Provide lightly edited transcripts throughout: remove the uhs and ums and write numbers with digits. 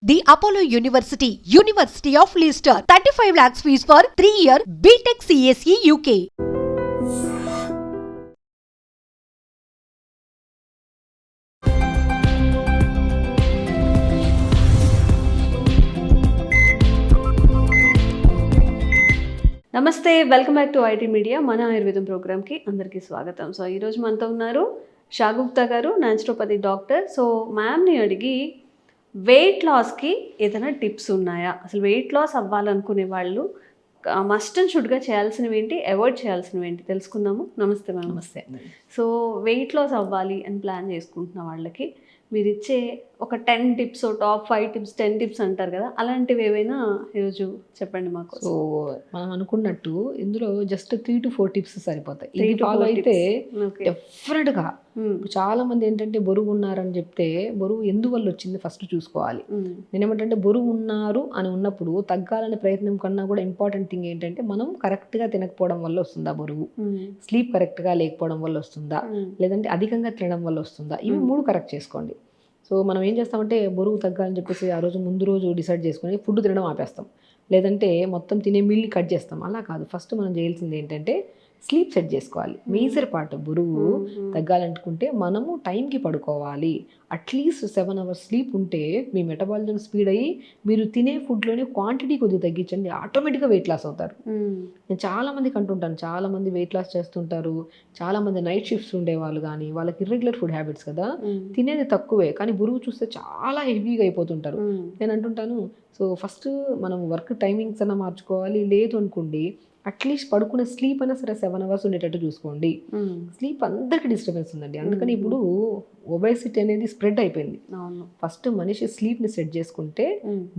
The Apollo University, University of Leicester. 35 lakhs fees for 3-year BTech CSE UK. నమస్తే, welcome back to IT media. మన ఆయుర్వేదం ప్రోగ్రామ్కి అందరికీ స్వాగతం. సో ఈరోజు మనతో ఉన్నారు షాగుప్తా గారు, న్యాచురోపతి డాక్టర్. సో మ్యామ్ని అడిగి వెయిట్ లాస్కి ఏదైనా టిప్స్ ఉన్నాయా, అసలు వెయిట్ లాస్ అవ్వాలనుకునే వాళ్ళు మస్ట్ అండ్ షుడ్గా చేయాల్సినవి ఏంటి, అవాయిడ్ చేయాల్సినవి ఏంటి తెలుసుకుందాము. నమస్తే మ్యామ్. నమస్తే. సో వెయిట్ లాస్ అవ్వాలి అని ప్లాన్ చేసుకుంటున్న వాళ్ళకి మీరు ఇచ్చే ఒక 10 టిప్స్, టాప్ 5 టిప్స్, 10 టిప్స్ అంటారు కదా, అలాంటివి ఏవైనా ఈరోజు చెప్పండి మాకు. సో మనం అనుకున్నట్టు ఇందులో జస్ట్ 3 to 4 టిప్స్ సరిపోతాయి. ఇది ఫాలో అయితే డెఫినెట్గా చాలా మంది ఏంటంటే బరువు ఉన్నారని చెప్తే బరువు ఎందువల్ల వచ్చింది ఫస్ట్ చూసుకోవాలి. నేనేమంటే బరువు ఉన్నారు అని ఉన్నప్పుడు తగ్గాలనే ప్రయత్నం కన్నా కూడా ఇంపార్టెంట్ థింగ్ ఏంటంటే మనం కరెక్ట్గా తినకపోవడం వల్ల వస్తుందా బరువు, స్లీప్ కరెక్ట్గా లేకపోవడం వల్ల వస్తుందా, లేదంటే అధికంగా తినడం వల్ల వస్తుందా, ఇవి 3 కరెక్ట్ చేసుకోండి. సో మనం ఏం చేస్తామంటే బరువు తగ్గాలని చెప్పేసి ఆ రోజు ముందు రోజు డిసైడ్ చేసుకొని ఫుడ్ తినడం ఆపేస్తాం, లేదంటే మొత్తం తినే మీల్ని కట్ చేస్తాం. అలా కాదు, ఫస్ట్ మనం చేయాల్సింది ఏంటంటే స్లీప్ సెట్ చేసుకోవాలి. మేజర్ పార్ట్ బరువు తగ్గాలనుకుంటే మనము టైంకి పడుకోవాలి. అట్లీస్ట్ 7 hours స్లీప్ ఉంటే మీ మెటబాలిజం స్పీడ్ అయ్యి మీరు తినే ఫుడ్లోనే క్వాంటిటీ కొద్దిగా తగ్గించండి, ఆటోమేటిక్గా వెయిట్ లాస్ అవుతారు. నేను చాలామందికి అంటుంటాను, చాలామంది వెయిట్ లాస్ చేస్తుంటారు. చాలామంది నైట్ షిఫ్ట్స్ ఉండేవాళ్ళు కానీ వాళ్ళకి ఇర్రెగ్యులర్ ఫుడ్ హ్యాబిట్స్ కదా, తినేది తక్కువే కానీ బరువు చూస్తే చాలా హెవీగా అయిపోతుంటారు. నేను అంటుంటాను, సో ఫస్ట్ మనం వర్క్ టైమింగ్స్ అన్నా మార్చుకోవాలి. లేదు అనుకోండి అట్లీస్ట్ పడుకునే స్లీప్ అయినా సరే 7 hours ఉండేటట్టు చూసుకోండి. స్లీప్ అందరికీ డిస్టర్బెన్స్ ఉందండి, అందుకని ఇప్పుడు ఒబేసిటీ అనేది స్ప్రెడ్ అయిపోయింది. ఫస్ట్ మనిషి స్లీప్ని సెట్ చేసుకుంటే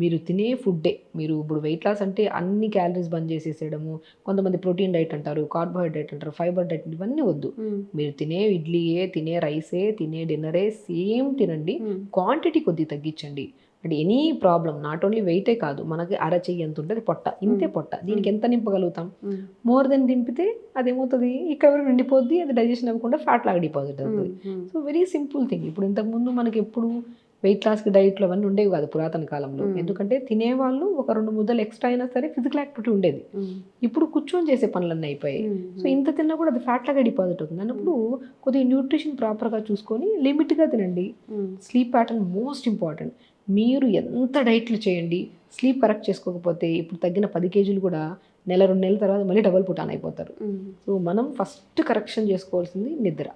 మీరు తినే ఫుడ్డే, మీరు ఇప్పుడు వెయిట్ లాస్ అంటే అన్ని క్యాలరీస్ బంద్ చేసేసేయడము, కొంతమంది ప్రోటీన్ డైట్ అంటారు, కార్బోహైడ్రేట్ అంటారు, ఫైబర్ డైట్, ఇవన్నీ వద్దు. మీరు తినే ఇడ్లీయే, తినే రైసే, తినే డిన్నరే సేమ్ తినండి, క్వాంటిటీ కొద్దిగా తగ్గించండి. అంటే ఎనీ ప్రాబ్లం, నాట్ ఓన్లీ వెయిటే కాదు, మనకి అరచెయ్యి ఎంత ఉంటుంది పొట్ట, ఇంతే పొట్ట, దీనికి ఎంత నింపగలుగుతాం. మోర్ దెన్ దింపితే అదేమవుతుంది, ఇక్కడ వరకు నిండిపోద్ది, అది డైజెషన్ అవ్వకుండా ఫ్యాట్ లాగా డిపాజిట్ అవుతుంది. So very simple thing. ఇప్పుడు ఇంతకుముందు మనకి ఎప్పుడు వెయిట్ లాస్కి డైట్లు అవన్నీ ఉండేవి కాదు పురాతన కాలంలో, ఎందుకంటే తినేవాళ్ళు ఒక 2 ముద్దలు ఎక్స్ట్రా అయినా సరే ఫిజికల్ యాక్టివిటీ ఉండేది. ఇప్పుడు కూర్చొని చేసే పనులన్నీ అయిపోయాయి. సో ఇంత తిన్నా కూడా అది ఫ్యాట్ లాగా డిపాజిట్ అవుతుంది. అన్నప్పుడు కొద్దిగా న్యూట్రిషన్ ప్రాపర్గా చూసుకొని లిమిట్గా తినండి. Sleep pattern most important. మీరు ఎంత డైట్లు చేయండి, స్లీప్ కరెక్ట్ చేసుకోకపోతే ఇప్పుడు తగ్గిన 10 kgs కూడా నెల 2 నెలల తర్వాత మళ్ళీ డబుల్ పుటాన్ అయిపోతారు. సో మనం ఫస్ట్ కరెక్షన్ చేసుకోవాల్సింది నిద్ర.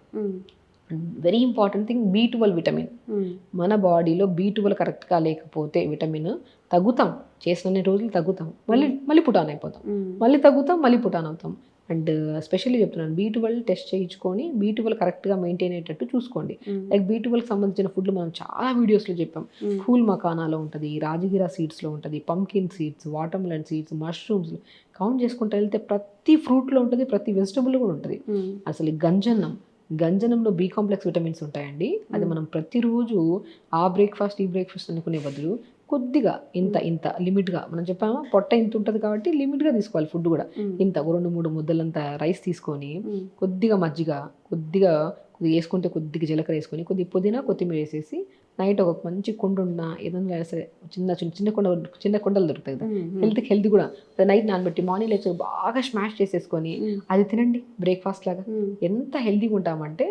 Very important thing, B12 vitamin. మన బాడీలో B12 కరెక్ట్గా లేకపోతే విటమిన్ తగ్గుతాం, చేసిన రోజులు తగ్గుతాం, మళ్ళీ పుటాన్ అయిపోతాం, మళ్ళీ తగ్గుతాం, మళ్ళీ పుటాన్ అవుతాం. అండ్ స్పెషల్లీ చెప్తున్నాను, B12 టెస్ట్ చేయించుకొని B12 కరెక్ట్గా మెయింటైన్ అయ్యేటట్టు చూసుకోండి. లైక్ B12కి సంబంధించిన ఫుడ్లు మనం చాలా వీడియోస్లో చెప్పాం. ఫూల్ మకానాలో ఉంటుంది, రాజగిరా సీడ్స్లో ఉంటుంది, pumpkin seeds, watermelon seeds, mushrooms, count చేసుకుంటూ వెళ్తే ప్రతి ఫ్రూట్లో ఉంటుంది, ప్రతి వెజిటబుల్ కూడా ఉంటుంది. అసలు గంజనంలో B కాంప్లెక్స్ విటమిన్స్ ఉంటాయండి. అది మనం ప్రతిరోజు ఆ బ్రేక్ఫాస్ట్ ఈ బ్రేక్ఫాస్ట్ అనుకునే బదులు కొద్దిగా ఇంత లిమిట్గా, మనం చెప్పామా పొట్ట ఇంత ఉంటుంది కాబట్టి లిమిట్గా తీసుకోవాలి ఫుడ్ కూడా. ఇంత 2-3 ముద్దలంత రైస్ తీసుకొని కొద్దిగా మజ్జిగ, కొద్దిగా వేసుకుంటే కొద్దిగా జీలకర్ర వేసుకొని కొద్దిగా పుదీనా కొత్తిమీర వేసేసి నైట్ ఒక మంచి కుండ ఉన్న ఏదైనా సరే చిన్న కుండలు దొరుకుతాయి కదా, హెల్త్ కూడా, నైట్ నానబెట్టి మార్నింగ్ లేచి బాగా స్మాష్ చేసేసుకొని అది తినండి బ్రేక్ఫాస్ట్ లాగా. ఎంత హెల్తీగా ఉంటామంటే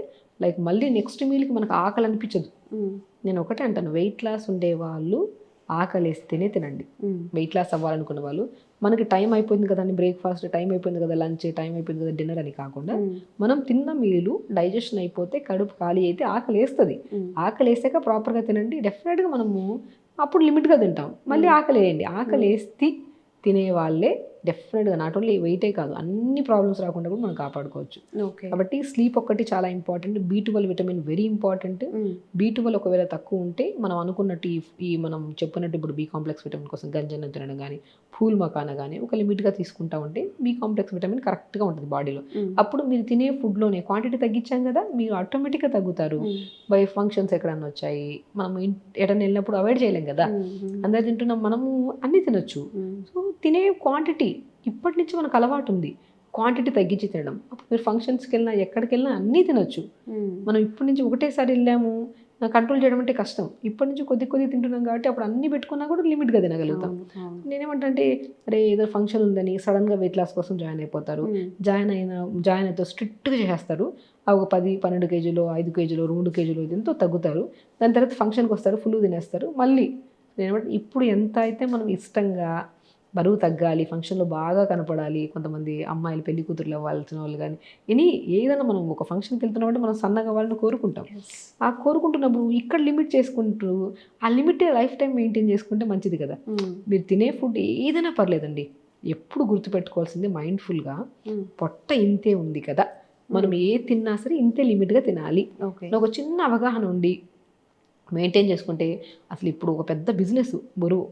లైక్ మళ్ళీ నెక్స్ట్ మీల్కి మనకు ఆకలి అనిపించదు. నేను ఒకటే అంటాను, వెయిట్ లాస్ ఉండే వాళ్ళు ఆకలేస్తేనే తినండి. వెయిట్ లాస్ అవ్వాలనుకున్న వాళ్ళు మనకి టైం అయిపోయింది కదా అని బ్రేక్ఫాస్ట్, టైం అయిపోయింది కదా లంచ్, టైం అయిపోయింది కదా డిన్నర్ అని కాకుండా మనం తిన్న మీలు డైజెషన్ అయిపోతే కడుపు ఖాళీ అయితే ఆకలి వేస్తుంది. ఆకలి వేసాక ప్రాపర్గా తినండి, డెఫినెట్గా మనము అప్పుడు లిమిట్గా తింటాం. మళ్ళీ ఆకలి వేయండి, ఆకలి వేస్తే తినే వాళ్ళే డెఫినెట్గా నాట్ ఓన్లీ వెయిటే కాదు అన్ని ప్రాబ్లమ్స్ రాకుండా కూడా మనం కాపాడుకోవచ్చు. కాబట్టి స్లీప్ ఒక్కటి చాలా important. B12 vitamin very important. B12 ఒకవేళ తక్కువ ఉంటే మనం అనుకున్నట్టు ఈ మనం చెప్పినట్టు ఇప్పుడు B కాంప్లెక్స్ విటమిన్ కోసం గంజనం తినడం కానీ, ఫూల్ మకానా కానీ ఒక లిమిట్గా తీసుకుంటా ఉంటే B కాంప్లెక్స్ విటమిన్ కరెక్ట్గా ఉంటుంది బాడీలో. అప్పుడు మీరు తినే ఫుడ్లోనే క్వాంటిటీ తగ్గించాం కదా, మీరు ఆటోమేటిక్గా తగ్గుతారు. బై ఫంక్షన్స్ ఎక్కడన్నా వచ్చాయి, మనం ఎటన్నా వెళ్ళినప్పుడు అవాయిడ్ చేయలేం కదా, అందరు తింటున్నాం, మనము అన్నీ తినొచ్చు. సో తినే క్వాంటిటీ ఇప్పటి నుంచి మనకు అలవాటు ఉంది, క్వాంటిటీ తగ్గించి తినడం. అప్పుడు మీరు ఫంక్షన్స్కి వెళ్ళినా ఎక్కడికి వెళ్ళినా అన్నీ తినొచ్చు. మనం ఇప్పటి నుంచి ఒకటేసారి వెళ్ళాము, కంట్రోల్ చేయడం అంటే కష్టం. ఇప్పటి నుంచి కొద్ది కొద్ది తింటున్నాం కాబట్టి అప్పుడు అన్ని పెట్టుకున్నా కూడా లిమిట్గా తినగలుగుతాం. నేనేమంటే అరే ఏదో ఫంక్షన్ ఉందని సడన్గా వెయిట్ లాస్ కోసం జాయిన్ అయిపోతారు. జాయిన్ అయితే స్ట్రిక్ట్గా చేస్తారు. ఒక 10-12 కేజీలు 5 కేజీలు 2 కేజీలు ఎంతో తగ్గుతారు. దాని తర్వాత ఫంక్షన్కి వస్తారు, ఫుల్ తినేస్తారు. మళ్ళీ నేనేమంటే ఇప్పుడు ఎంత అయితే మనం ఇష్టంగా బరువు తగ్గాలి, ఫంక్షన్లో బాగా కనపడాలి, కొంతమంది అమ్మాయిలు పెళ్లి కూతురులు అవ్వాల్సిన వాళ్ళు కానీ ఏదైనా మనం ఒక ఫంక్షన్కి వెళ్తున్నామంటే మనం సన్నగా అవ్వాలని కోరుకుంటాం. ఆ కోరుకుంటున్నప్పుడు ఇక్కడ లిమిట్ చేసుకుంటూ ఆ లిమిట్ లైఫ్ టైం మెయింటైన్ చేసుకుంటే మంచిది కదా. మీరు తినే ఫుడ్ ఏదైనా పర్లేదండి, ఎప్పుడు గుర్తుపెట్టుకోవాల్సింది మైండ్ఫుల్గా పొట్ట ఇంతే ఉంది కదా, మనం ఏ తిన్నా సరే ఇంతే లిమిట్గా తినాలి. ఒక చిన్న అవగాహన ఉండి మెయింటైన్ చేసుకుంటే అసలు ఇప్పుడు ఒక పెద్ద బిజినెస్ బరువు.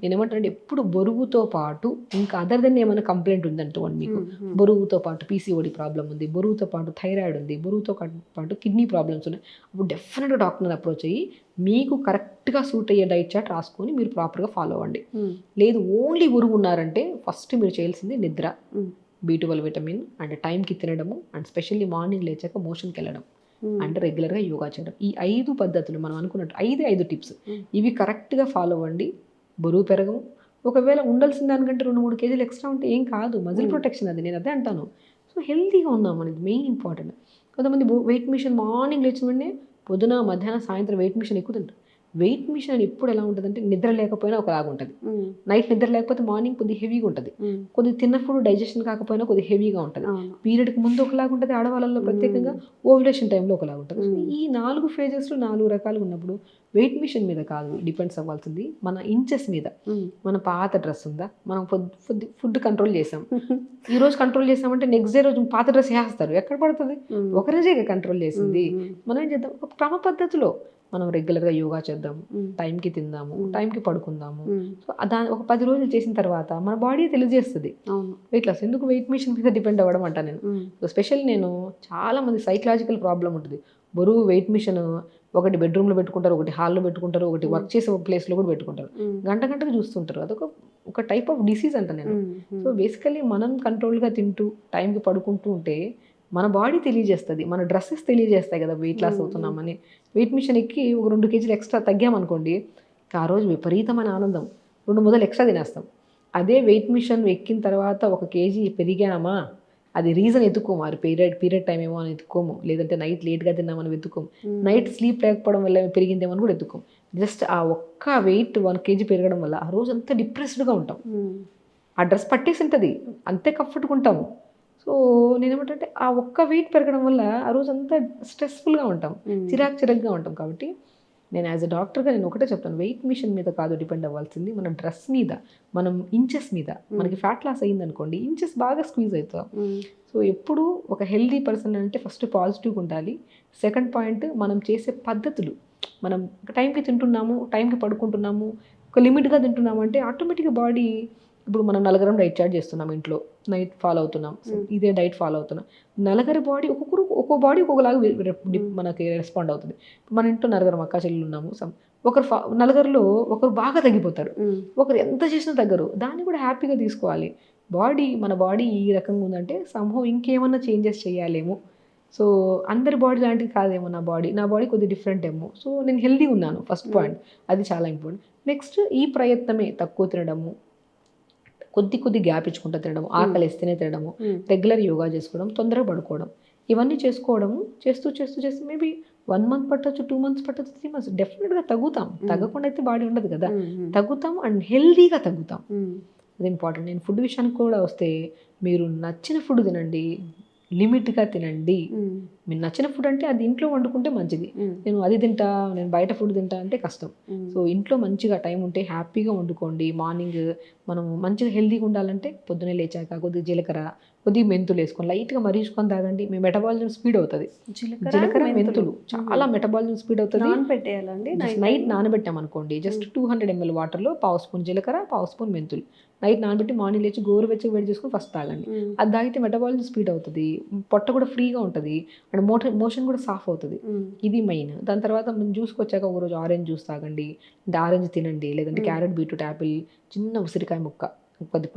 నేనేమంటానంటే ఎప్పుడు బరువుతో పాటు ఇంకా అదర్ దెన్ ఏమైనా కంప్లైంట్ ఉందంటూ మీకు బరువుతో పాటు పీసీఓడి ప్రాబ్లం ఉంది, బరువుతో పాటు థైరాయిడ్ ఉంది, బరువుతో పాటు కిడ్నీ ప్రాబ్లమ్స్ ఉన్నాయి, అప్పుడు డెఫినెట్గా డాక్టర్ని అప్రోచ్ అయ్యి మీకు కరెక్ట్గా సూట్ అయ్యే డైట్ చార్ట్ రాసుకొని మీరు ప్రాపర్గా ఫాలో అవ్వండి. లేదు ఓన్లీ బరువు ఉన్నారంటే ఫస్ట్ మీరు చేయాల్సింది నిద్ర, B12 విటమిన్ అండ్ టైంకి తినడము, అండ్ స్పెషల్లీ మార్నింగ్ లేచాక మోషన్కి వెళ్ళడం, అంటే రెగ్యులర్గా యోగా చేయడం. ఈ 5 పద్ధతులు మనం అనుకున్నట్టు 5 టిప్స్ ఇవి కరెక్ట్గా ఫాలో అవ్వండి. బరువు పెరగము. ఒకవేళ ఉండాల్సిన దానికంటే 2-3 కేజీలు ఎక్స్ట్రా ఉంటే ఏం కాదు, మజిల్ ప్రొటెక్షన్ అది, నేను అదే అంటాను. సో హెల్తీగా ఉన్నాం అనేది మెయిన్ ఇంపార్టెంట్. కొంతమంది వెయిట్ మిషన్ మార్నింగ్ లేచిన వెంటనే పొద్దున మధ్యాహ్నం సాయంత్రం వెయిట్ మిషన్ ఎక్కుతుంటారు. వెయిట్ మిషన్ ఎప్పుడు ఎలా ఉంటుందంటే నిద్ర లేకపోయినా ఒకలాగా ఉంటుంది, నైట్ నిద్ర లేకపోతే మార్నింగ్ కొద్దిగా హెవీగా ఉంటుంది, కొద్దిగా తిన్న ఫుడ్ డైజెషన్ కాకపోయినా కొద్దిగా హెవీగా ఉంటుంది, పీరియడ్కి ముందు ఒకలాగా ఉంటుంది ఆడవాళ్ళలో, ప్రత్యేకంగా ఓవ్యులేషన్ టైంలో ఒకలాగా ఉంటుంది. ఈ 4 ఫేజెస్లో 4 రకాలు ఉన్నప్పుడు వెయిట్ మిషన్ మీద కాదు డిపెండ్స్ అవ్వాల్సింది, మన ఇంచెస్ మీద. మన పాత డ్రెస్ ఉందా, మనం ఫుడ్ కంట్రోల్ చేసాం, ఈ రోజు కంట్రోల్ చేసామంటే నెక్స్ట్ డే రోజు పాత డ్రెస్ వేస్తారు, ఎక్కడ పడుతుంది? ఒక రోజే కంట్రోల్ చేసింది. మనం ఏం చేద్దాం, ఒక క్రమ పద్ధతిలో మనం రెగ్యులర్గా యోగా చేద్దాము, టైంకి తిందాము, టైంకి పడుకుందాము. సో ఒక 10 రోజులు చేసిన తర్వాత మన బాడీ తెలియజేస్తుంది వెయిట్ లాస్. ఎందుకు వెయిట్ మిషన్ మీద డిపెండ్ అవ్వడం అంట నేను. స్పెషల్లీ నేను చాలా మంది సైకలాజికల్ ప్రాబ్లం ఉంటుంది, బరువు వెయిట్ మిషన్ ఒకటి బెడ్రూమ్లో పెట్టుకుంటారు, ఒకటి హాల్లో పెట్టుకుంటారు, ఒకటి వర్క్ చేసే ప్లేస్లో కూడా పెట్టుకుంటారు, గంటకు చూస్తుంటారు. అదొక టైప్ ఆఫ్ డిసీజ్ అంట నేను. సో బేసికలీ మనం కంట్రోల్గా తింటూ టైంకి పడుకుంటూ ఉంటే మన బాడీ తెలియజేస్తుంది, మన డ్రెస్సెస్ తెలియజేస్తాయి కదా వెయిట్ లాస్ అవుతున్నామని. వెయిట్ మిషన్ ఎక్కి ఒక 2 కేజీలు ఎక్స్ట్రా తగ్గామనుకోండి, ఆ రోజు విపరీతమైన ఆనందం, 2 ముద్దలు ఎక్స్ట్రా తినేస్తాం. అదే వెయిట్ మిషన్ ఎక్కిన తర్వాత 1 కేజీ పెరిగామా, అది రీజన్ ఎత్తుకోము, అది పీరియడ్ టైం ఏమో అని ఎత్తుకోము, లేదంటే నైట్ లేట్గా తిన్నామని వెతుకోము, నైట్ స్లీప్ లేకపోవడం వల్ల పెరిగిందేమో అని కూడా ఎత్తుకోము. జస్ట్ ఆ ఒక్క వెయిట్ 1 కేజీ పెరగడం వల్ల ఆ రోజు అంతా డిప్రెస్డ్గా ఉంటాం, ఆ డ్రెస్ పట్టేసి ఉంటుంది, అంతే కంఫర్ట్గా ఉంటాము. సో నేనేమంటే ఆ ఒక్క వెయిట్ పెరగడం వల్ల ఆ రోజు అంతా స్ట్రెస్ఫుల్గా ఉంటాం, చిరాకుగా ఉంటాం. కాబట్టి నేను యాజ్ ఎ డాక్టర్గా నేను ఒకటే చెప్తాను, వెయిట్ మిషన్ మీద కాదు డిపెండ్ అవ్వాల్సింది, మన డ్రెస్ మీద, మనం ఇంచెస్ మీద. మనకి ఫ్యాట్ లాస్ అయ్యిందనుకోండి, ఇంచెస్ బాగా స్క్వీజ్ అవుతాం. సో ఎప్పుడు ఒక హెల్దీ పర్సన్ అంటే ఫస్ట్ పాజిటివ్గా ఉండాలి. సెకండ్ పాయింట్, మనం చేసే పద్ధతులు, మనం టైంకి తింటున్నాము, టైంకి పడుకుంటున్నాము, ఒక లిమిట్గా తింటున్నాము అంటే ఆటోమేటిక్గా బాడీ, ఇప్పుడు మనం 4 డైట్ చార్ట్ చేస్తున్నాం ఇంట్లో, నైట్ ఫాలో అవుతున్నాం, ఇదే డైట్ ఫాలో అవుతున్నాం. 4 బాడీ ఒక్కో బాడీ ఒక్కొక్కలాగా మనకి రెస్పాండ్ అవుతుంది. మన ఇంట్లో 4 అక్క చెల్లెలు ఉన్నాము, ఒకరు 4లో ఒకరు బాగా తగ్గిపోతారు, ఒకరు ఎంత చేసినా తగ్గరు. దాన్ని కూడా హ్యాపీగా తీసుకోవాలి. మన బాడీ ఈ రకంగా ఉందంటే సంభవం ఇంకేమన్నా చేంజెస్ చేయాలేమో. సో అందరి బాడీ లాంటిది కాదేమో నా బాడీ కొద్దిగా డిఫరెంట్ ఏమో. సో నేను హెల్దీ ఉన్నాను, ఫస్ట్ పాయింట్, అది చాలా ఇంపార్టెంట్. నెక్స్ట్ ఈ ప్రయత్నమే, తక్కువ తినడము, కొద్ది గ్యాప్ ఇచ్చుకుంటూ తినడం, ఆకలి వేస్తేనే తినడము, రెగ్యులర్ యోగా చేసుకోవడం, తొందరగా పడుకోవడం, ఇవన్నీ చేసుకోవడము చేస్తూ మేబీ 1 మంత్ పట్టచ్చు, 2 మంత్స్ పట్టచ్చు, 3 మంత్స్ డెఫినెట్గా తగ్గుతాం. తగ్గకుండా అయితే బాడీ ఉండదు కదా, తగ్గుతాం అండ్ హెల్దీగా తగ్గుతాం. అది ఇంపార్టెంట్. నేను ఫుడ్ విషయానికి కూడా వస్తే, మీరు నచ్చిన ఫుడ్ తినండి, లిమిట్గా తినండి. మీరు నచ్చిన ఫుడ్ అంటే అది ఇంట్లో వండుకుంటే మంచిది. నేను అది తింటా, నేను బయట ఫుడ్ తింటా అంటే కష్టం. సో ఇంట్లో మంచిగా టైం ఉంటే హ్యాపీగా వండుకోండి. మార్నింగ్ మనం మంచిగా హెల్తీగా ఉండాలంటే పొద్దున్నే లేచాక కొద్దిగా జీలకర్ర, కొద్దిగా మెంతులు వేసుకొని లైట్గా మరిగించుకొని తాగండి. మీ మెటబాలిజం స్పీడ్ అవుతుంది. జీలకర్ర మెంతులు చాలా మెటబాలిజం స్పీడ్ అవుతుంది. నానబెట్టేయాలండి, నైట్ నానబెట్టామనుకోండి, జస్ట్ 200 ml వాటర్లో 1/2 స్పూన్ జీలకర్ర, 1/2 స్పూన్ మెంతులు నైట్ నానబెట్టి మార్నింగ్ లేచి గోరువెచ్చగా వేడి చేసుకొని ఫస్ట్ తాగండి. అది తాగితే మెటబాలిజం స్పీడ్ అవుతుంది, పొట్ట కూడా ఫ్రీగా ఉంటుంది, అండ్ మోషన్ కూడా సాఫ్ అవుతుంది. ఇది మెయిన్. దాని తర్వాత మనం జ్యూస్కి వచ్చాక ఒకరోజు ఆరెంజ్ జ్యూస్ తాగండి, ఆరెంజ్ తినండి, లేదంటే క్యారెట్, బీట్రూట్, యాపిల్, చిన్న ఉసిరికాయ ముక్క,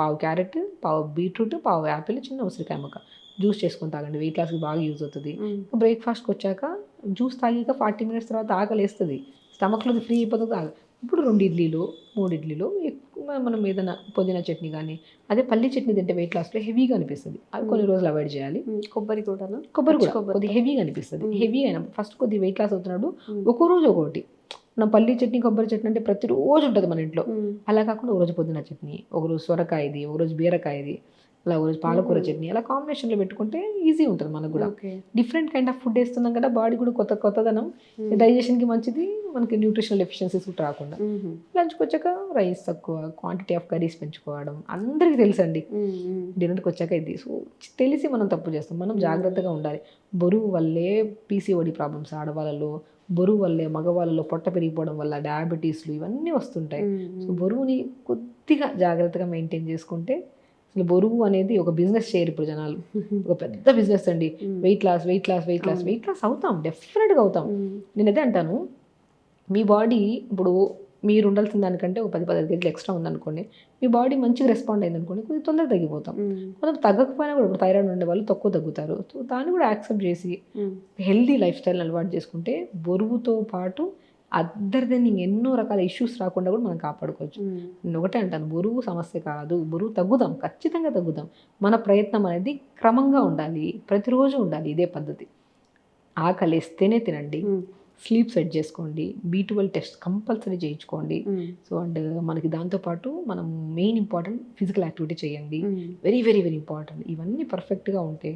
పావు క్యారెట్, పావు బీట్రూట్, పావు యాపిల్, చిన్న ఉసిరికాయ ముక్క జ్యూస్ చేసుకొని తాగండి. వెయిట్ లాస్కి బాగా యూజ్ అవుతుంది. బ్రేక్ఫాస్ట్కి వచ్చాక జ్యూస్ తాగాక 40 మినిట్స్ తర్వాత ఆకలి వేస్తుంది, స్టమక్లో ఫ్రీ అయిపోతుంది ఇప్పుడు 2 ఇడ్లీలు 3 ఇడ్లీలు ఎక్కువ మనం ఏదైనా పుదీనా చట్నీ కానీ, అదే పల్లి చట్నీ తింటే వెయిట్ లాస్లో హెవీగా అనిపిస్తుంది, అవి కొన్ని రోజులు అవాయిడ్ చేయాలి. కొబ్బరి కూడా కొద్దిగా హెవీగా అనిపిస్తుంది, హెవీ అయినా ఫస్ట్ కొద్దిగా వెయిట్ లాస్ అవుతున్నాడు, ఒక్కో రోజు ఒకటి. మన పల్లి చట్నీ కొబ్బరి చట్నీ అంటే ప్రతిరోజు ఉంటుంది మన ఇంట్లో, అలా కాకుండా ఒకరోజు పుదీనా చట్నీ, ఒకరోజు సొరకాయది, ఒకరోజు బీరకాయది, అలా ఒకరోజు పాలకూర చట్నీ, అలా కాంబినేషన్లో పెట్టుకుంటే ఈజీ ఉంటుంది మనకు కూడా. డిఫరెంట్ కైండ్ ఆఫ్ ఫుడ్ వేస్తున్నాం కదా, బాడీ కూడా కొత్తదనం, డైజెషన్కి మంచిది, మనకి న్యూట్రిషనల్ ఎఫిషియన్సీస్ కూడా రాకుండా. లంచ్కి వచ్చాక రైస్ తక్కువ, క్వాంటిటీ ఆఫ్ కర్రీస్ పెంచుకోవడం అందరికీ తెలుసండి. డిన్నర్కి వచ్చాక ఇది సో తెలిసి మనం తప్పు చేస్తాం, మనం జాగ్రత్తగా ఉండాలి. బరువు వల్లే పీసీఓడి ప్రాబ్లమ్స్ ఆడవాళ్ళలో, బరువు వల్లే మగవాళ్ళలో పొట్ట పెరిగిపోవడం వల్ల డయాబెటీస్లు ఇవన్నీ వస్తుంటాయి. సో బరువుని కొద్దిగా జాగ్రత్తగా మెయింటైన్ చేసుకుంటే, అసలు బరువు అనేది ఒక బిజినెస్ చేయరు ఇప్పుడు జనాలు, ఒక పెద్ద బిజినెస్ అండి. వెయిట్ లాస్ అవుతాం, డెఫినెట్గా అవుతాం. నేను అదే అంటాను, మీ బాడీ ఇప్పుడు మీరు ఉండాల్సిన దానికంటే ఒక 10-15 కేజీలు ఎక్స్ట్రా ఉందనుకోండి, మీ బాడీ మంచిగా రెస్పాండ్ అయింది అనుకోండి, కొంచెం తొందరగా తగ్గిపోతాం. కొంచెం తగ్గకపోయినా కూడా, ఇప్పుడు థైరాయిడ్ ఉండే వాళ్ళు తక్కువ తగ్గుతారు. సో దాన్ని కూడా యాక్సెప్ట్ చేసి హెల్దీ లైఫ్ స్టైల్ అలవాటు చేసుకుంటే బరువుతో పాటు అదర్ దెన్ ఎన్నో రకాల ఇష్యూస్ రాకుండా కూడా మనం కాపాడుకోవచ్చు. నేను ఒకటే అంటాను, బరువు సమస్య కాదు, బరువు తగ్గుదాం, ఖచ్చితంగా తగ్గుదాం. మన ప్రయత్నం అనేది క్రమంగా ఉండాలి, ప్రతిరోజు ఉండాలి, ఇదే పద్ధతి. ఆకలిస్తేనే తినండి, స్లీప్ సెట్ చేసుకోండి, B12 టెస్ట్ కంపల్సరీ చేయించుకోండి. సో అండ్ మనకి దాంతోపాటు మనం మెయిన్ ఇంపార్టెంట్ ఫిజికల్ యాక్టివిటీ చేయండి, వెరీ వెరీ వెరీ ఇంపార్టెంట్. ఇవన్నీ పర్ఫెక్ట్గా ఉంటే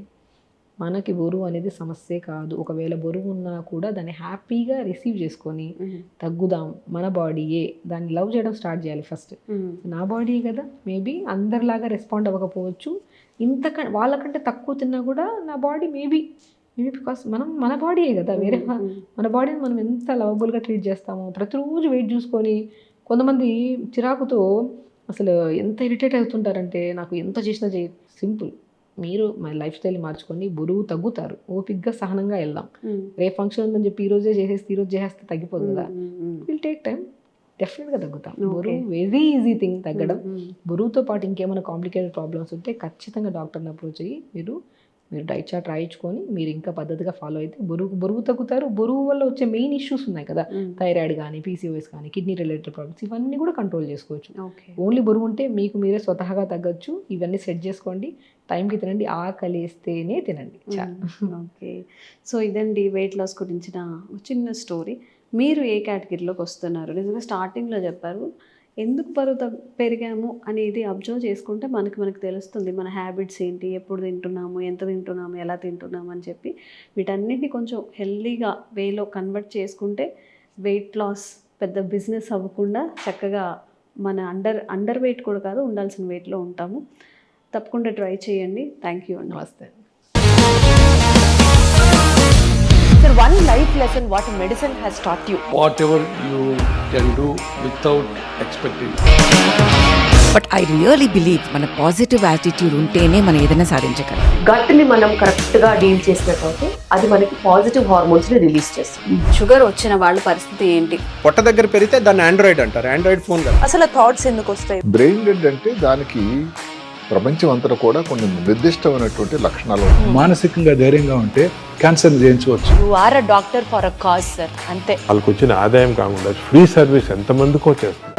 మనకి బరువు అనేది సమస్యే కాదు. ఒకవేళ బరువు ఉన్నా కూడా దాన్ని హ్యాపీగా రిసీవ్ చేసుకొని తగ్గుదాం. మన బాడీయే, దాన్ని లవ్ చేయడం స్టార్ట్ చేయాలి ఫస్ట్. నా బాడీ కదా, మేబీ అందరిలాగా రెస్పాండ్ అవ్వకపోవచ్చు, వాళ్ళకంటే తక్కువ తిన్నా కూడా నా బాడీ మేబీ బికాస్ మన బాడీయే కదా, వేరే మన బాడీని మనం ఎంత లవబుల్గా ట్రీట్ చేస్తామో. ప్రతిరోజు వెయిట్ చూసుకొని కొంతమంది చిరాకుతో అసలు ఎంత ఇరిటేట్ అవుతుంటారంటే, నాకు ఎంత చేసినా సింపుల్, మీరు మన లైఫ్ స్టైల్ మార్చుకొని బరువు తగ్గుతారు. ఓపిక్గా సహనంగా వెళ్దాం. రేపు ఫంక్షన్ ఉందని చెప్పి ఈరోజు చేసేస్తే తగ్గిపోదు కదా, విల్ టేక్ టైం, డెఫినెట్గా తగ్గుతాం. బరువు వెరీ ఈజీ థింగ్ తగ్గడం. బరువుతో పాటు ఇంకేమైనా కాంప్లికేటెడ్ ప్రాబ్లమ్స్ ఉంటే ఖచ్చితంగా డాక్టర్ని అప్రోచ్ అయ్యి మీరు డైట్ చార్ట్ రాయించుకొని మీరు ఇంకా పద్ధతిగా ఫాలో అయితే బరువు తగ్గుతారు. బరువు వల్ల వచ్చే మెయిన్ ఇష్యూస్ ఉన్నాయి కదా, థైరాయిడ్ కానీ, PCOS కానీ, కిడ్నీ రిలేటెడ్ ప్రాబ్లమ్స్, ఇవన్నీ కూడా కంట్రోల్ చేసుకోవచ్చు. ఓన్లీ బరువు ఉంటే మీకు మీరే స్వతహాగా తగ్గచ్చు. ఇవన్నీ సెట్ చేసుకోండి, టైంకి తినండి, ఆకలి వేస్తేనే తినండి. ఓకే, సో ఇదండి వెయిట్ లాస్ గురించిన చిన్న స్టోరీ. మీరు ఏ కేటగిరీలోకి వస్తున్నారు? నిజంగా స్టార్టింగ్లో చెప్పారు, ఎందుకు బరువు పెరిగాము అనేది అబ్జర్వ్ చేసుకుంటే మనకు తెలుస్తుంది మన హ్యాబిట్స్ ఏంటి, ఎప్పుడు తింటున్నాము, ఎంత తింటున్నాము, ఎలా తింటున్నాము అని చెప్పి. వీటన్నిటిని కొంచెం హెల్దీగా వేలో కన్వర్ట్ చేసుకుంటే వెయిట్ లాస్ పెద్ద బిజినెస్ అవ్వకుండా చక్కగా మన అండర్ వెయిట్ కూడా కాదు, ఉండాల్సిన వెయిట్లో ఉంటాము. తప్పకుండా ట్రై చేయండి. థ్యాంక్ యూ అండి. నమస్తే. Sir, one life lesson what medicine has taught you. Whatever you can do without expecting. But I really believe మన పాజిటివ్ యాటిట్యూడ్ ఉంటేనే మనం ఏదైనా సాధించగలం. గట్ని మనం కరెక్ట్గా డీల్ చేసినట్లయితే అది మనకి పాజిటివ్ హార్మోన్స్ని రిలీజ్ చేస్తుంది. షుగర్ వచ్చిన వాళ్ళ పరిస్థితి ఏంటి? పొట్ట దగ్గర పెరిగితే దాన్ని ఆండ్రాయిడ్ అంటారు, ఆండ్రాయిడ్ ఫోన్ కదా. అసలు థాట్స్ ఎందుకు వస్తాయి? బ్రెయిన్ డెడ్ అంటే దానికి ప్రపంచం అంతా కూడా కొన్ని నిర్దిష్టమైనటువంటి లక్షణాలు ఉన్నాయి. మానసికంగా ధైర్యంగా ఉంటే క్యాన్సర్ జయించవచ్చు. You are a doctor for a cause sir, అంతే. వాళ్ళకి వచ్చిన ఆదాయం కాకుండా ఫ్రీ సర్వీస్ ఎంతమందికో చేస్తారు.